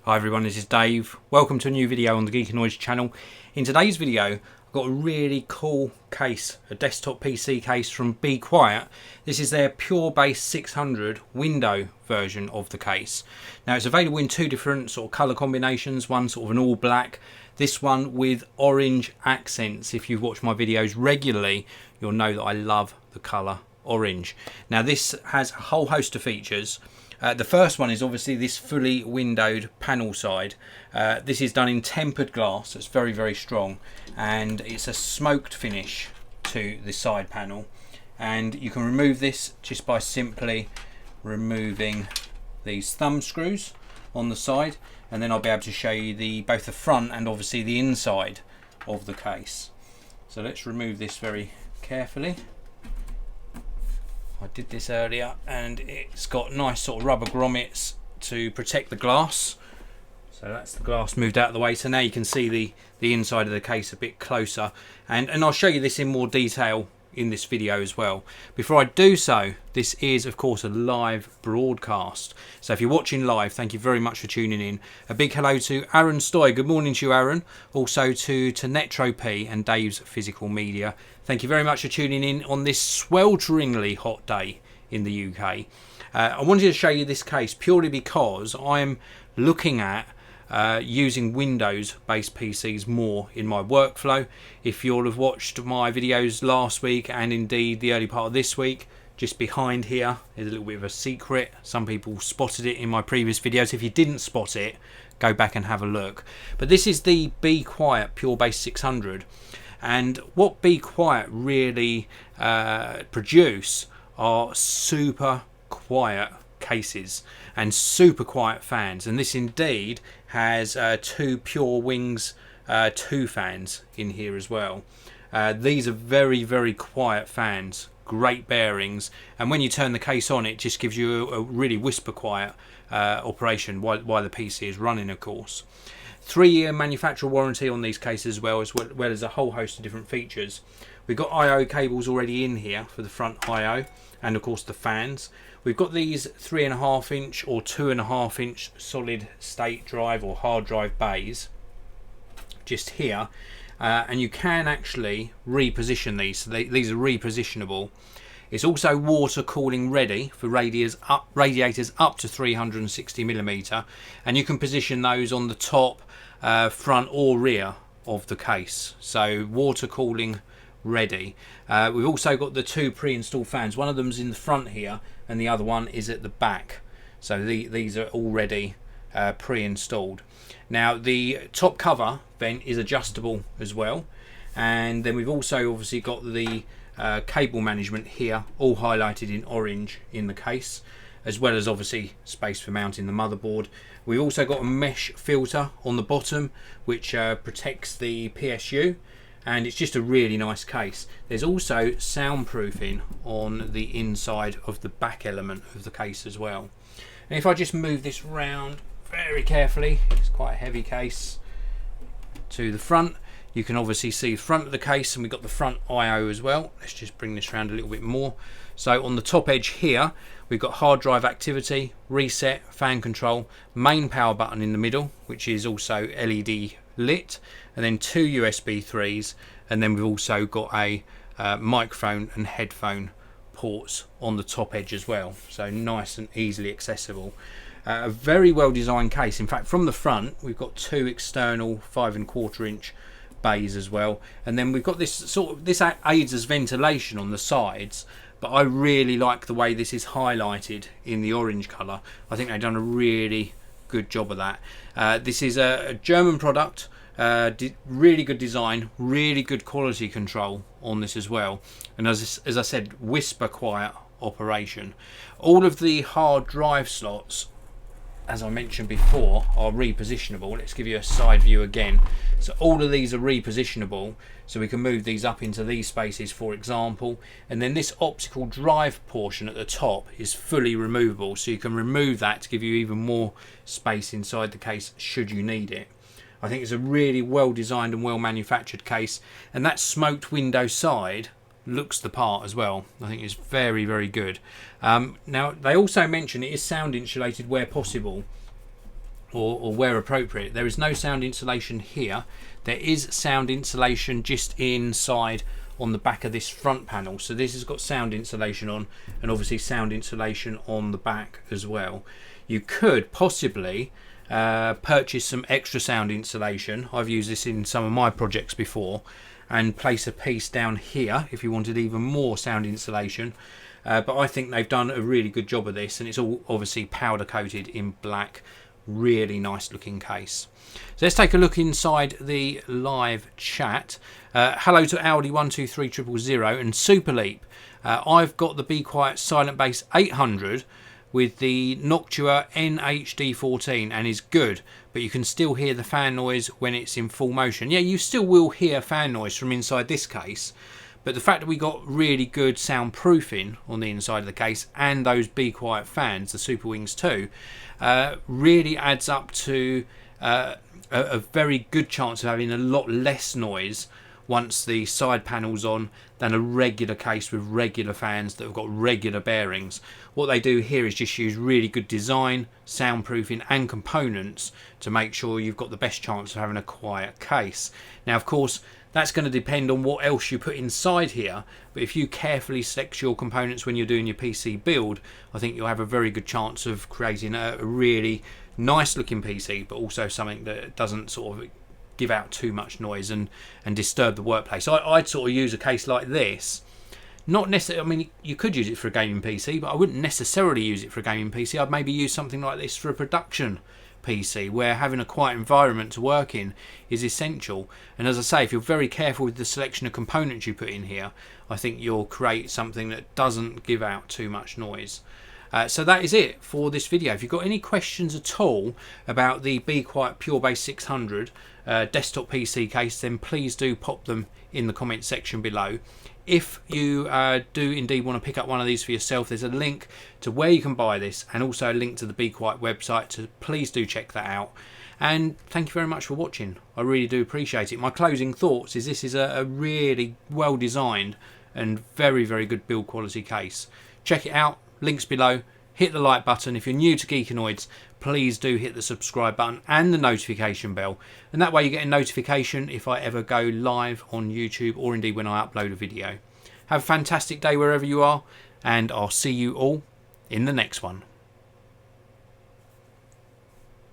Hi everyone, this is Dave. Welcome to a new video on the Geekanoids channel. In today's video, I've got a really cool case, a desktop PC case from Be Quiet. This is their Pure Base 600 window version of the case. Now it's available in two different sort of colour combinations, one sort of an all black, this one with orange accents. If you've watched my videos regularly, you'll know that I love the colour orange. Now this has a whole host of features. The first one is obviously this fully windowed panel side. This is done in tempered glass, so it's very strong, and it's a smoked finish to the side panel. And you can remove this just by simply removing these thumb screws on the side, and then I'll be able to show you both the front and obviously the inside of the case. So let's remove this very carefully. I did this earlier and it's got nice sort of rubber grommets to protect the glass. So that's the glass moved out of the way. So now you can see the inside of the case a bit closer. And I'll show you this in more detail in this video as well. Before I do so, this is of course a live broadcast. So if you're watching live, thank you very much for tuning in. A big hello to Aaron Stoy. Good morning to you, Aaron. Also to Netro P and Dave's Physical Media. Thank you very much for tuning in on this swelteringly hot day in the UK. I wanted to show you this case purely because I'm looking at using Windows-based PCs more in my workflow. If you'll have watched my videos last week and indeed the early part of this week, just behind here is a little bit of a secret. Some people spotted it in my previous videos. If you didn't spot it, go back and have a look. But this is the Be Quiet Pure Base 600. And what Be Quiet really produce are super quiet cases and super quiet fans. And this indeed has two Pure Wings 2 fans in here as well. These are very quiet fans, great bearings, and when you turn the case on, it just gives you a really whisper quiet operation while the PC is running, of course. 3-year manufacturer warranty on these cases as well as a whole host of different features. We've got I/O cables already in here for the front I/O and of course the fans. We've got these 3.5 inch or 2.5 inch solid state drive or hard drive bays just here, and you can actually reposition these. So these are repositionable. It's also water cooling ready for radiators up to 360mm, and you can position those on the top, front or rear of the case. So water cooling ready. We've also got the two pre-installed fans. One of them's in the front here and the other one is at the back. So these are already pre-installed. Now the top cover vent is adjustable as well, and then we've also obviously got the cable management here, all highlighted in orange in the case, as well as obviously space for mounting the motherboard. We've also got a mesh filter on the bottom which protects the PSU, and it's just a really nice case. There's also soundproofing on the inside of the back element of the case as well. And if I just move this round very carefully, it's quite a heavy case, to the front, you can obviously see the front of the case, and we've got the front I/O as well. Let's just bring this around a little bit more. So on the top edge here, we've got hard drive activity, reset, fan control, main power button in the middle, which is also LED lit, and then two USB 3s, and then we've also got a microphone and headphone ports on the top edge as well. So nice and easily accessible. A very well designed case. In fact, from the front, we've got two external 5.25 inch bays as well, and then we've got this aids as ventilation on the sides, but I really like the way this is highlighted in the orange colour. I think they've done a really good job of that. This is a German product, really good design, really good quality control on this as well, and as I said, whisper quiet operation. All of the hard drive slots, as I mentioned before, are repositionable. Let's give you a side view again. So all of these are repositionable, so we can move these up into these spaces, for example, and then this optical drive portion at the top is fully removable, so you can remove that to give you even more space inside the case should you need it. I think it's a really well designed and well manufactured case, and that smoked window side looks the part as well. I think it's very good. Now they also mention it is sound insulated where possible. or where appropriate. There is no sound insulation here. There is sound insulation just inside on the back of this front panel. So this has got sound insulation on, and obviously sound insulation on the back as well. You could possibly purchase some extra sound insulation. I've used this in some of my projects before, and place a piece down here if you wanted even more sound insulation. But I think they've done a really good job of this, and it's all obviously powder coated in black. Really nice looking case. So let's take a look inside the live chat. Hello to Audi123000 and Superleap. I've got the Be Quiet Silent Bass 800 with the Noctua NHD14 and is good, but you can still hear the fan noise when it's in full motion. Yeah, you still will hear fan noise from inside this case, but the fact that we got really good soundproofing on the inside of the case and those Be Quiet fans, the Super Wings 2, really adds up to a very good chance of having a lot less noise once the side panel's on than a regular case with regular fans that have got regular bearings. What they do here is just use really good design, soundproofing and components to make sure you've got the best chance of having a quiet case. Now of course that's going to depend on what else you put inside here, but if you carefully select your components when you're doing your PC build, I think you'll have a very good chance of creating a really nice looking PC, but also something that doesn't sort of give out too much noise and disturb the workplace. I'd sort of use a case like this. Not necessarily, I mean, you could use it for a gaming PC, but I wouldn't necessarily use it for a gaming PC. I'd maybe use something like this for a production PC, where having a quiet environment to work in is essential. And as I say, if you're very careful with the selection of components you put in here, I think you'll create something that doesn't give out too much noise. So that is it for this video. If you've got any questions at all about the Be Quiet Pure Bass 600 desktop PC case, then please do pop them in the comment section below. If you do indeed want to pick up one of these for yourself, there's a link to where you can buy this and also a link to the Be Quiet website, so please do check that out. And thank you very much for watching. I really do appreciate it. My closing thoughts is this is a really well designed and very, very good build quality case. Check it out, links below. Hit the like button. If you're new to Geekanoids, please do hit the subscribe button and the notification bell, and that way you get a notification if I ever go live on YouTube or indeed when I upload a video. Have a fantastic day wherever you are, and I'll see you all in the next one.